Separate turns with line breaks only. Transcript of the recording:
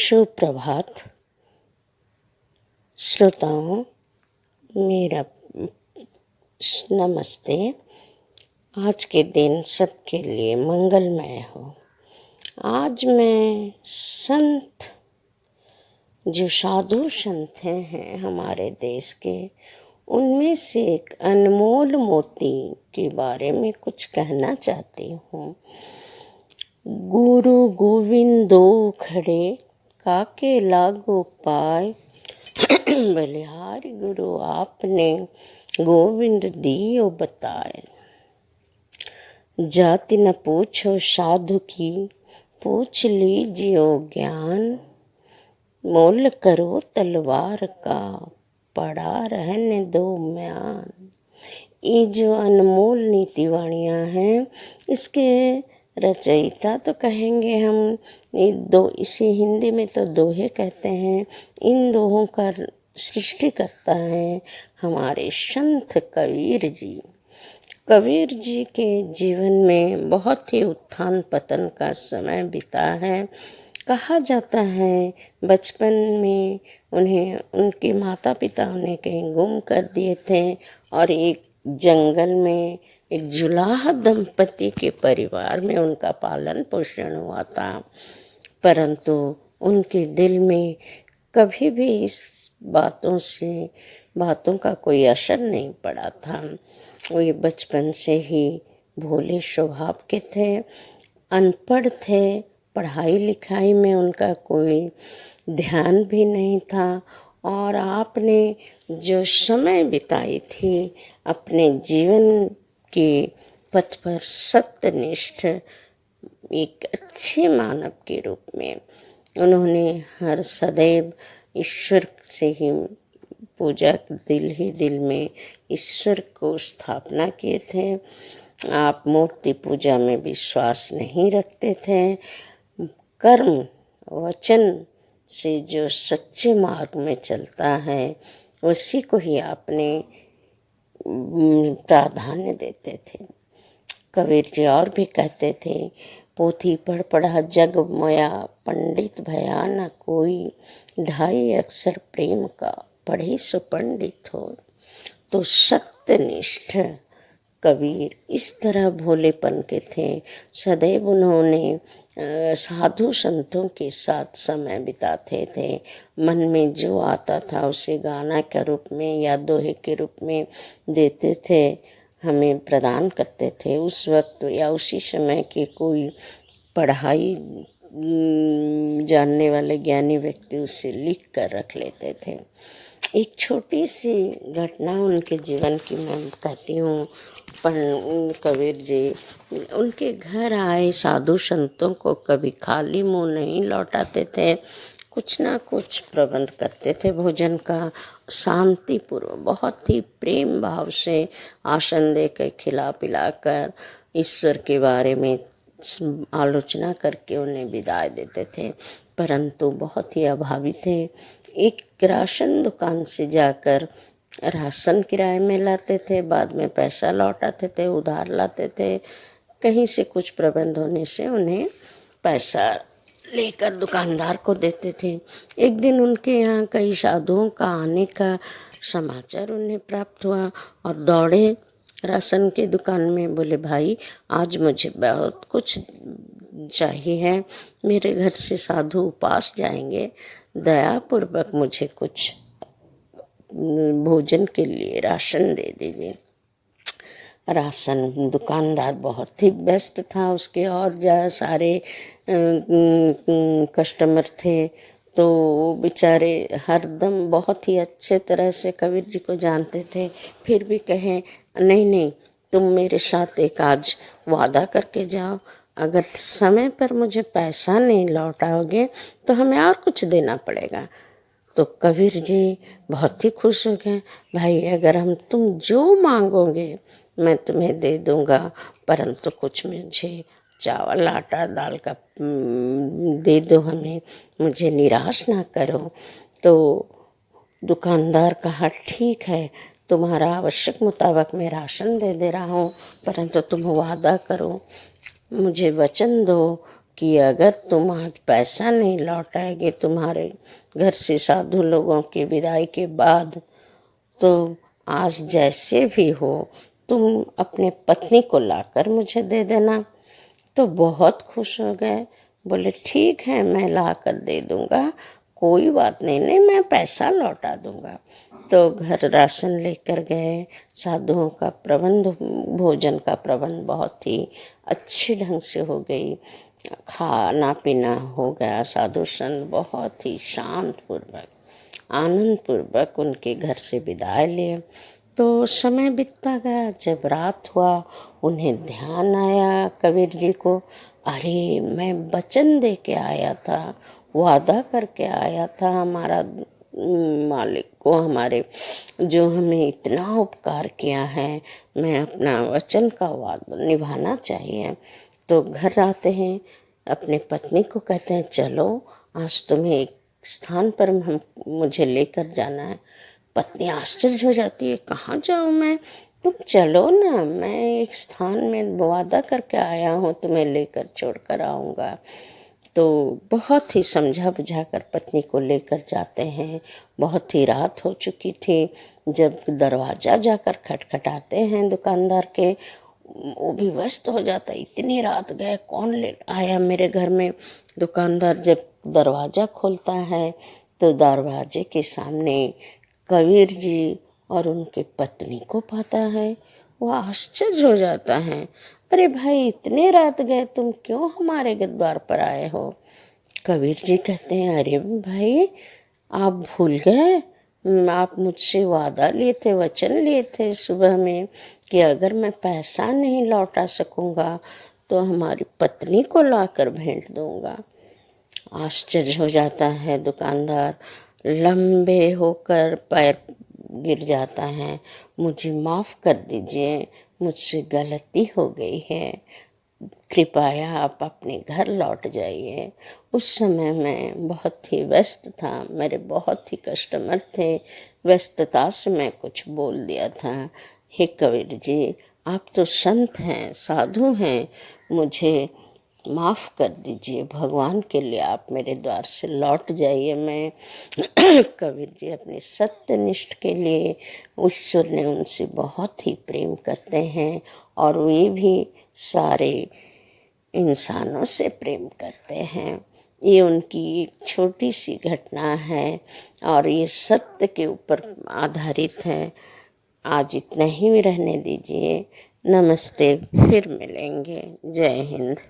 सुप्रभात श्रोताओं, मेरा नमस्ते। आज के दिन सबके लिए मंगलमय हो। आज मैं संत, जो साधु संत हैं हमारे देश के, उनमें से एक अनमोल मोती के बारे में कुछ कहना चाहती हूँ। गुरु गोविंदो खड़े, काके लागो पाए। बलिहारी गुरु आपने, गोविंद दियो बताए। जाति न पूछो साधु की, पूछ लीजियो ज्ञान। मोल करो तलवार का, पड़ा रहने दो म्यान। ये जो अनमोल नीति वाणियाँ हैं, इसके रचयिता तो कहेंगे हम, ये दो, इसे हिंदी में तो दोहे कहते हैं। इन दोहों का सृष्टि करता है हमारे संत कबीर जी। कबीर जी के जीवन में बहुत ही उत्थान पतन का समय बीता है। कहा जाता है बचपन में उन्हें उनके माता पिता उन्हें कहीं गुम कर दिए थे और एक जंगल में एक जुलाहा दंपति के परिवार में उनका पालन पोषण हुआ था, परंतु उनके दिल में कभी भी इस बातों का कोई असर नहीं पड़ा था। वे बचपन से ही भोले स्वभाव के थे, अनपढ़ थे, पढ़ाई लिखाई में उनका कोई ध्यान भी नहीं था। और आपने जो समय बिताई थी अपने जीवन के पथ पर सत्यनिष्ठ एक अच्छे मानव के रूप में, उन्होंने हर सदैव ईश्वर से ही पूजा, दिल ही दिल में ईश्वर को स्थापना किए थे। आप मूर्ति पूजा में विश्वास नहीं रखते थे। कर्म वचन से जो सच्चे मार्ग में चलता है उसी को ही आपने प्राधान्य देते थे। कबीर जी और भी कहते थे, पोथी पढ़ पढ़ा जग मोया, पंडित भया न कोई। ढाई अक्षर प्रेम का, पढ़े सो पंडित हो। तो सत्यनिष्ठ कबीर इस तरह भोलेपन के थे। सदैव उन्होंने साधु संतों के साथ समय बिताते थे। मन में जो आता था उसे गाना के रूप में या दोहे के रूप में देते थे, हमें प्रदान करते थे। उस वक्त या उसी समय के कोई पढ़ाई जानने वाले ज्ञानी व्यक्ति उसे लिख कर रख लेते थे। एक छोटी सी घटना उनके जीवन की मैं कहती हूँ। कबीर जी उनके घर आए साधु संतों को कभी खाली मुंह नहीं लौटाते थे, कुछ ना कुछ प्रबंध करते थे भोजन का। शांतिपूर्वक, बहुत ही प्रेम भाव से आसन देकर, खिला पिलाकर, ईश्वर के बारे में आलोचना करके उन्हें विदाई देते थे। परंतु बहुत ही अभावी थे। एक राशन दुकान से जाकर राशन किराए में लाते थे, बाद में पैसा लौटाते थे, उधार लाते थे। कहीं से कुछ प्रबंध होने से उन्हें पैसा लेकर दुकानदार को देते थे। एक दिन उनके यहाँ कई साधुओं का आने का समाचार उन्हें प्राप्त हुआ और दौड़े राशन की दुकान में। बोले, भाई आज मुझे बहुत कुछ चाहिए है, मेरे घर से साधु उपास जाएंगे, दयापूर्वक मुझे कुछ भोजन के लिए राशन दे दीजिए। राशन दुकानदार बहुत ही व्यस्त था, उसके और सारे कस्टमर थे, तो वो बेचारे हरदम बहुत ही अच्छे तरह से कबीर जी को जानते थे। फिर भी कहें, नहीं नहीं, तुम मेरे साथ एक आज वादा करके जाओ, अगर समय पर मुझे पैसा नहीं लौटाओगे तो हमें और कुछ देना पड़ेगा। तो कबीर जी बहुत ही खुश हो गए। भाई, अगर तुम जो मांगोगे मैं तुम्हें दे दूँगा, परंतु कुछ मुझे चावल आटा दाल का दे दो, हमें, मुझे निराश ना करो। तो दुकानदार कहा, ठीक है, तुम्हारा आवश्यक मुताबिक मैं राशन दे रहा हूँ, परंतु तुम वादा करो, मुझे वचन दो कि अगर तुम आज पैसा नहीं लौटाएगे तुम्हारे घर से साधु लोगों की विदाई के बाद, तो आज जैसे भी हो तुम अपने पत्नी को लाकर मुझे दे देना। तो बहुत खुश हो गए, बोले ठीक है मैं ला कर दे दूँगा, कोई बात नहीं, नहीं मैं पैसा लौटा दूँगा। तो घर राशन लेकर गए, साधुओं का प्रबंध, भोजन का प्रबंध बहुत ही अच्छे ढंग से हो गई, खाना पीना हो गया। साधु संत बहुत ही शांतपूर्वक आनंदपूर्वक उनके घर से विदाई लिए। तो समय बीतता गया, जब रात हुआ उन्हें ध्यान आया कबीर जी को, अरे मैं वचन दे के आया था, वादा करके आया था हमारा मालिक को, हमारे जो हमें इतना उपकार किया है, मैं अपना वचन का वादा निभाना चाहिए। तो घर आते हैं, अपने पत्नी को कहते हैं चलो आज तुम्हें एक स्थान पर हम मुझे लेकर जाना है। पत्नी आश्चर्य हो जाती है, कहाँ जाऊँ मैं, तुम चलो ना, मैं एक स्थान में वादा करके आया हूँ, तुम्हें लेकर छोड़ कर आऊँगा। तो बहुत ही समझा बुझा कर पत्नी को लेकर जाते हैं। बहुत ही रात हो चुकी थी, जब दरवाज़ा जाकर खटखटाते हैं दुकानदार के, वो भी व्यस्त हो जाता है, इतनी रात गए कौन ले आया मेरे घर में। दुकानदार जब दरवाज़ा खोलता है तो दरवाजे के सामने कबीर जी और उनके पत्नी को पाता है। वो आश्चर्य हो जाता है, अरे भाई इतने रात गए तुम क्यों हमारे द्वार पर आए हो। कबीर जी कहते हैं, अरे भाई आप भूल गए, आप मुझसे वादा लिए थे, वचन लिए थे सुबह में कि अगर मैं पैसा नहीं लौटा सकूंगा तो हमारी पत्नी को लाकर भेंट दूंगा। आश्चर्य हो जाता है दुकानदार, लंबे होकर पैर गिर जाता है, मुझे माफ़ कर दीजिए, मुझसे गलती हो गई है, कृपया आप अपने घर लौट जाइए। उस समय मैं बहुत ही व्यस्त था, मेरे बहुत ही कस्टमर थे, व्यस्तता से मैं कुछ बोल दिया था। हे कबीर जी, आप तो संत हैं, साधु हैं, मुझे माफ़ कर दीजिए, भगवान के लिए आप मेरे द्वार से लौट जाइए। मैं कबीर जी अपने सत्यनिष्ठ के लिए, ईश्वर ने उनसे बहुत ही प्रेम करते हैं और वे भी सारे इंसानों से प्रेम करते हैं। ये उनकी एक छोटी सी घटना है और ये सत्य के ऊपर आधारित है। आज इतना ही रहने दीजिए। नमस्ते, फिर मिलेंगे। जय हिंद।